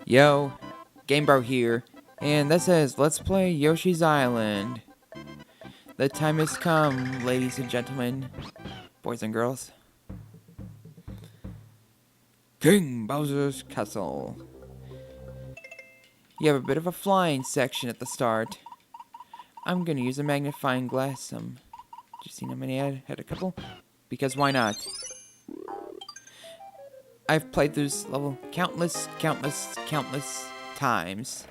Yo, GameBro here, and this is Let's Play Yoshi's Island. The time has come, ladies and gentlemen, boys and girls. King Bowser's Castle. You have a bit of a flying section at the start. I'm gonna use a magnifying glass. Just seen how many I had a couple? Because why not? I've played this level countless times.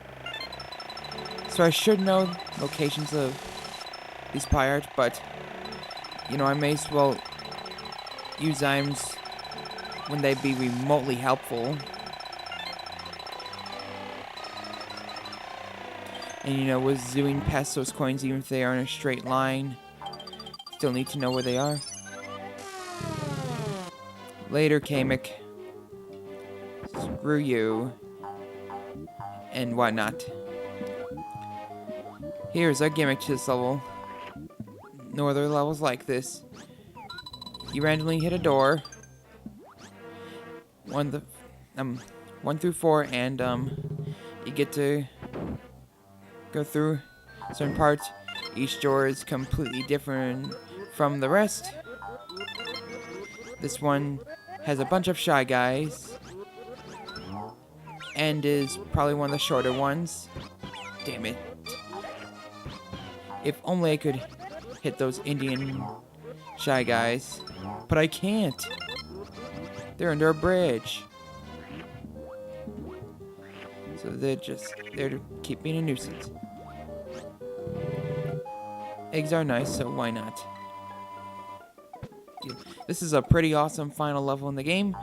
So I should know locations of these pirates, but you know, I may as well use items when they be remotely helpful. And you know, with zooming past those coins, even if they are in a straight line, still need to know where they are. Later, Kamek. Screw you. And whatnot. Here's our gimmick to this level. No other levels like this. You randomly hit a door. 1 through 4, and you get to go through certain parts. Each door is completely different from the rest. This one has a bunch of shy guys and is probably one of the shorter ones. Damn it. If only I could hit those Indian shy guys. But I can't. They're under a bridge. So they're just there to keep being a nuisance. Eggs are nice, so why not? This is a pretty awesome final level in the game.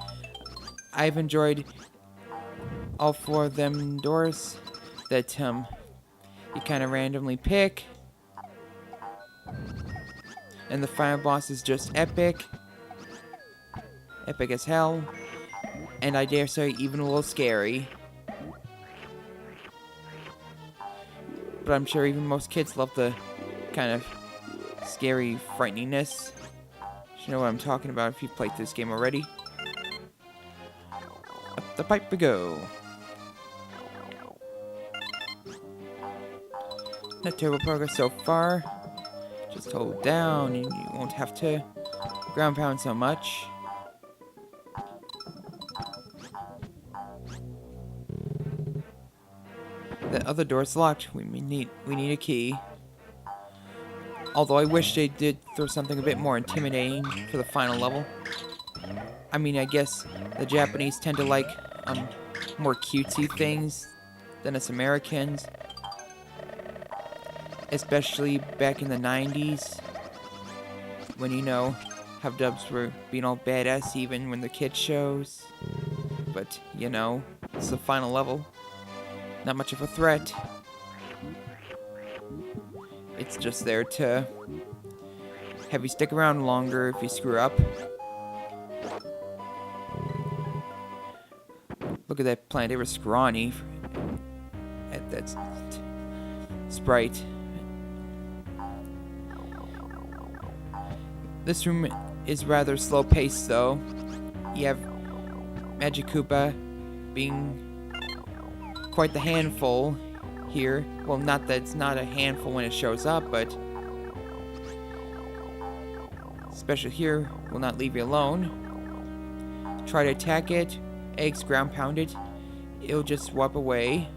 I've enjoyed all 4 of them doors that you kind of randomly pick. And the final boss is just epic. Epic as hell. And I dare say even a little scary. But I'm sure even most kids love the kind of scary frighteningness. You know what I'm talking about if you've played this game already. Up the pipe we go. Not terrible progress so far. Just hold down and you won't have to ground pound so much. The other door's locked. We need a key. Although I wish they did throw something a bit more intimidating for the final level. I mean, I guess the Japanese tend to like more cutesy things than us Americans. Especially back in the 90s. When, you know, how dubs were being all badass even when the kids shows. But, you know, it's the final level. Not much of a threat. It's just there to have you stick around longer if you screw up. Look at that plant. They were scrawny at that sprite. This room is rather slow paced though. You have Magic Koopa being quite the handful here. Well, not that it's not a handful when it shows up, but especially here will not leave you alone. Try to attack it, eggs ground pound it, it'll just wipe away.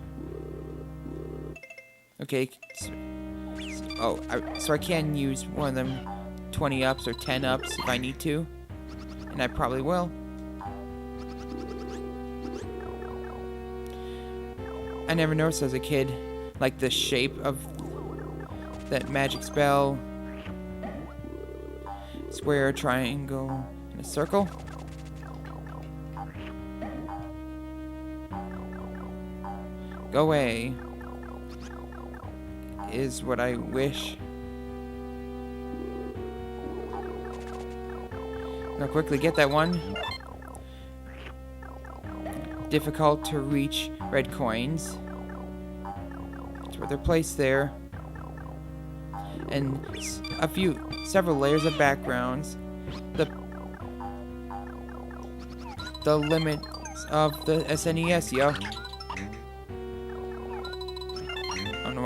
Okay, so I can use one of them 20 ups or 10 ups if I need to, and I probably will. I never noticed as a kid, like the shape of that magic spell. Square, triangle, and a circle. Go away. Is what I wish. Now quickly get that one. Difficult to reach red coins. That's where they're placed there. And several layers of backgrounds. The limits of the SNES, yo.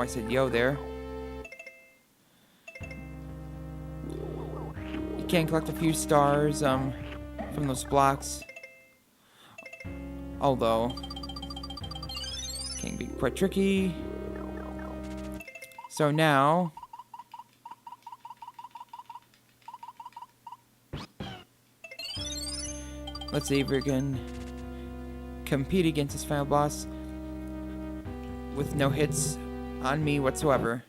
why I said yo there. You can collect a few stars from those blocks. Although, can be quite tricky. So now, let's see if we can compete against this final boss with no hits on me whatsoever.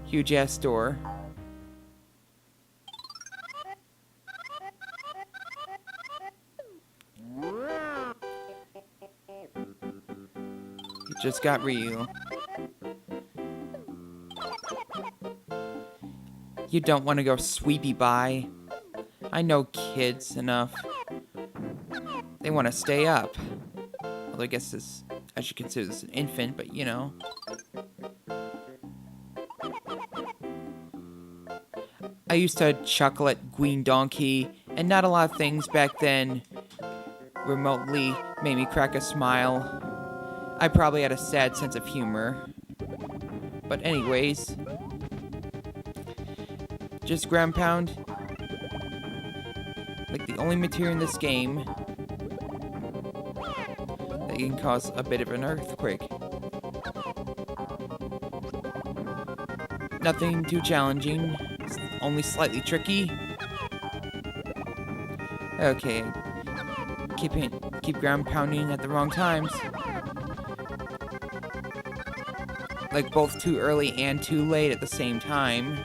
Huge ass door. It just got real. You don't want to go sweepy by. I know kids enough. They want to stay up. Although I guess this, I should consider this an infant, but you know. I used to chuckle at Green Donkey, and not a lot of things back then remotely made me crack a smile. I probably had a sad sense of humor. But anyways, just ground pound. Like the only material in this game that can cause a bit of an earthquake. Nothing too challenging, it's only slightly tricky. Okay, keep ground pounding at the wrong times. Like both too early and too late at the same time.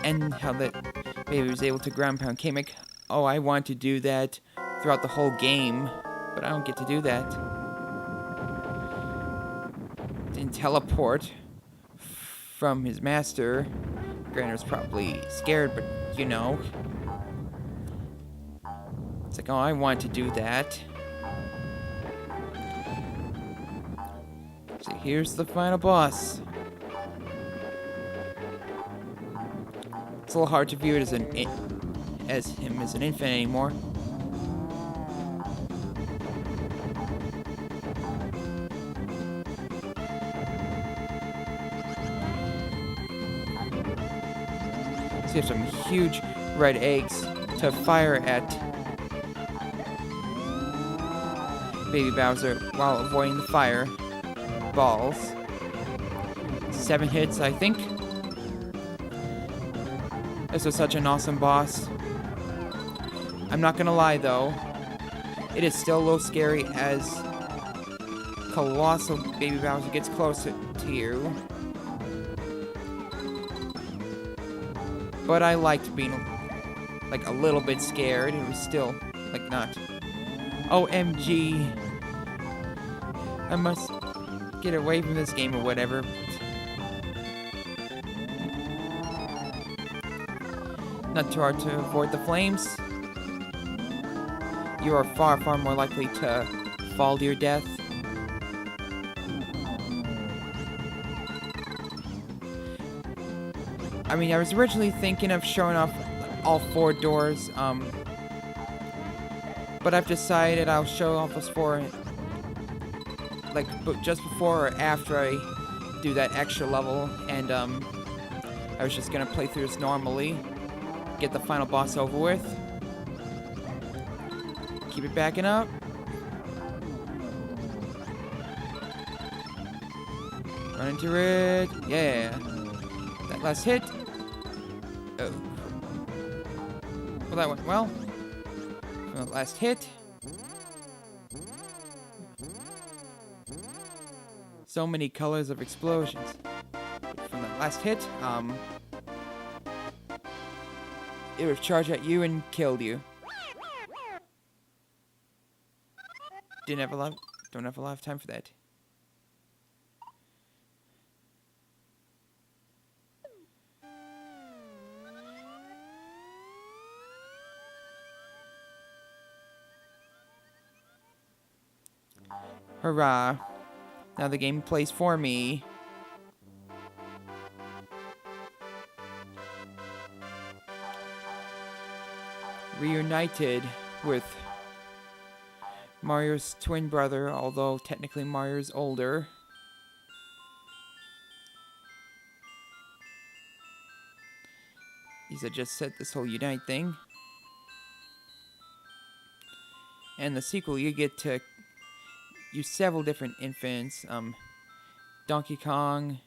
And how that baby was able to ground pound Kamek. Oh, I want to do that throughout the whole game, but I don't get to do that. Didn't teleport from his master. Grander's probably scared, but you know. It's like, oh, I want to do that. So here's the final boss. It's a little hard to view it as him as an infant anymore. So you have some huge red eggs to fire at Baby Bowser while avoiding the fire balls. 7 hits, I think. This was such an awesome boss. I'm not gonna lie though, it is still a little scary as Colossal Baby Bowser gets closer to you. But I liked being like a little bit scared. It was still like not. OMG. I must get away from this game or whatever. Not too hard to avoid the flames. You are far, far more likely to fall to your death. I mean, I was originally thinking of showing off all 4 doors, but I've decided I'll show off those 4, like, just before or after I do that extra level, and, I was just gonna play through this normally, get the final boss over with, keep it backing up. Run into it, yeah. That last hit. Oh. Well, that went well. From the last hit. So many colors of explosions. From the last hit, it would charge at you and killed you. Don't have a lot of time for that. Hurrah. Now the game plays for me. Reunited with Mario's twin brother, although technically Mario's older. He's just said this whole Unite thing. And the sequel, you get to use several different infants. Donkey Kong,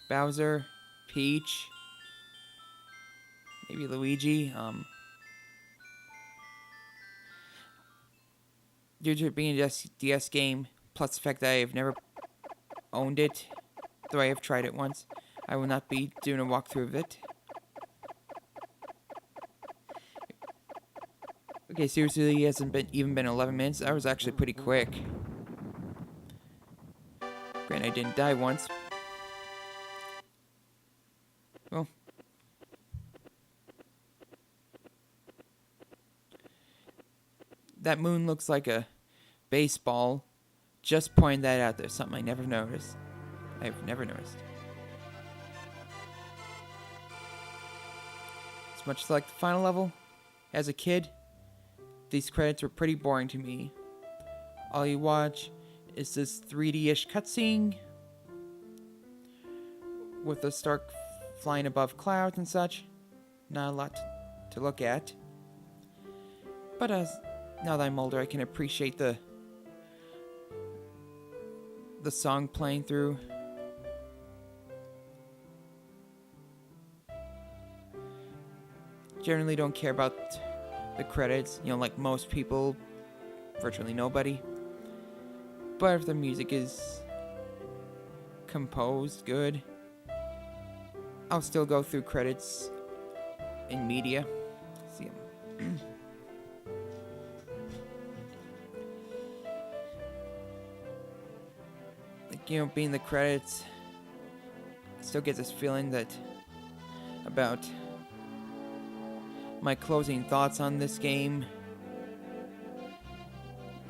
Bowser, Peach, maybe Luigi. Due to it being a DS game, plus the fact that I have never owned it, though I have tried it once, I will not be doing a walkthrough of it. Okay, seriously, it hasn't even been 11 minutes. That was actually pretty quick. Granted, I didn't die once. Well. That moon looks like a baseball. Just pointing that out there. Something I never noticed. I've never noticed. It's much like the final level. As a kid, these credits were pretty boring to me. All you watch is this 3D-ish cutscene with the Stark flying above clouds and such. Not a lot to look at. But now that I'm older, I can appreciate the song playing through. Generally don't care about the credits, like most people, virtually nobody. But if the music is composed good, I'll still go through credits in media. See 'em. Being the credits still gets this feeling that about my closing thoughts on this game.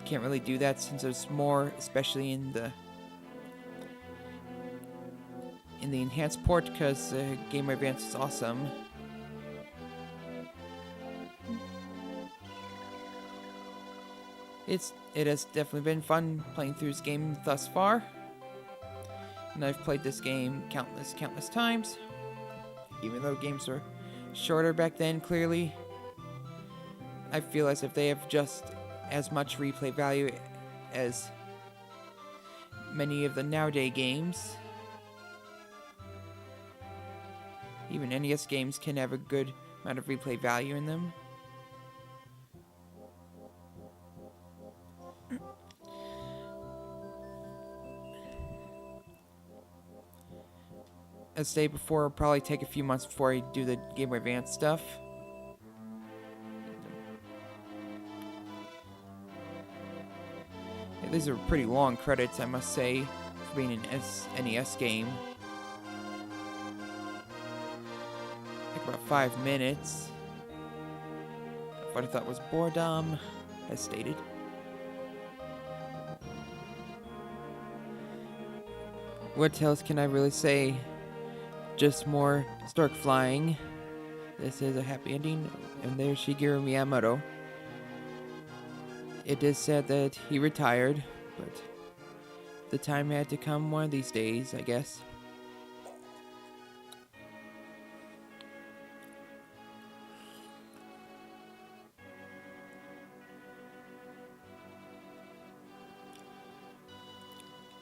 Can't really do that since there's more, especially in the enhanced port, because Game Boy Advance is awesome. It has definitely been fun playing through this game thus far. And I've played this game countless times. Even though games were shorter back then, clearly, I feel as if they have just as much replay value as many of the nowadays games. Even NES games can have a good amount of replay value in them. As stated before, it'll probably take a few months before I do the Game Boy Advance stuff. Yeah, these are pretty long credits, I must say, for being an NES game. Like about 5 minutes. What I thought was boredom, as stated. What else can I really say? Just more Stark flying. This is a happy ending. And there's Shigeru Miyamoto. It is said that he retired, but the time had to come one of these days, I guess.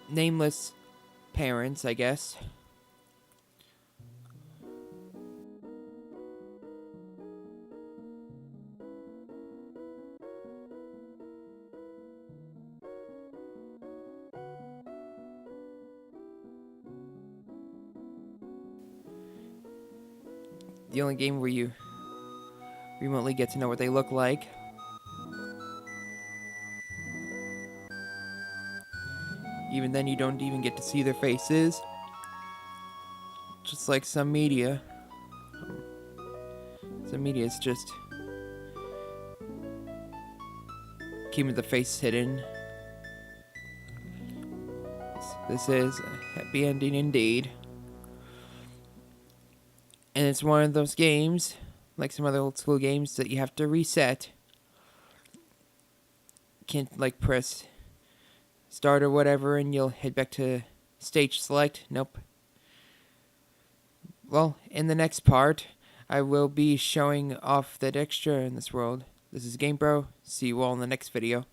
Nameless parents, I guess. The only game where you remotely get to know what they look like. Even then, you don't even get to see their faces. Just like some media. Some media is just keeping the face hidden. This is a happy ending indeed. And it's one of those games, like some other old school games, that you have to reset. can't like press start or whatever and you'll head back to stage select. Nope. Well, in the next part, I will be showing off that extra in this world. This is GameBro. See you all in the next video.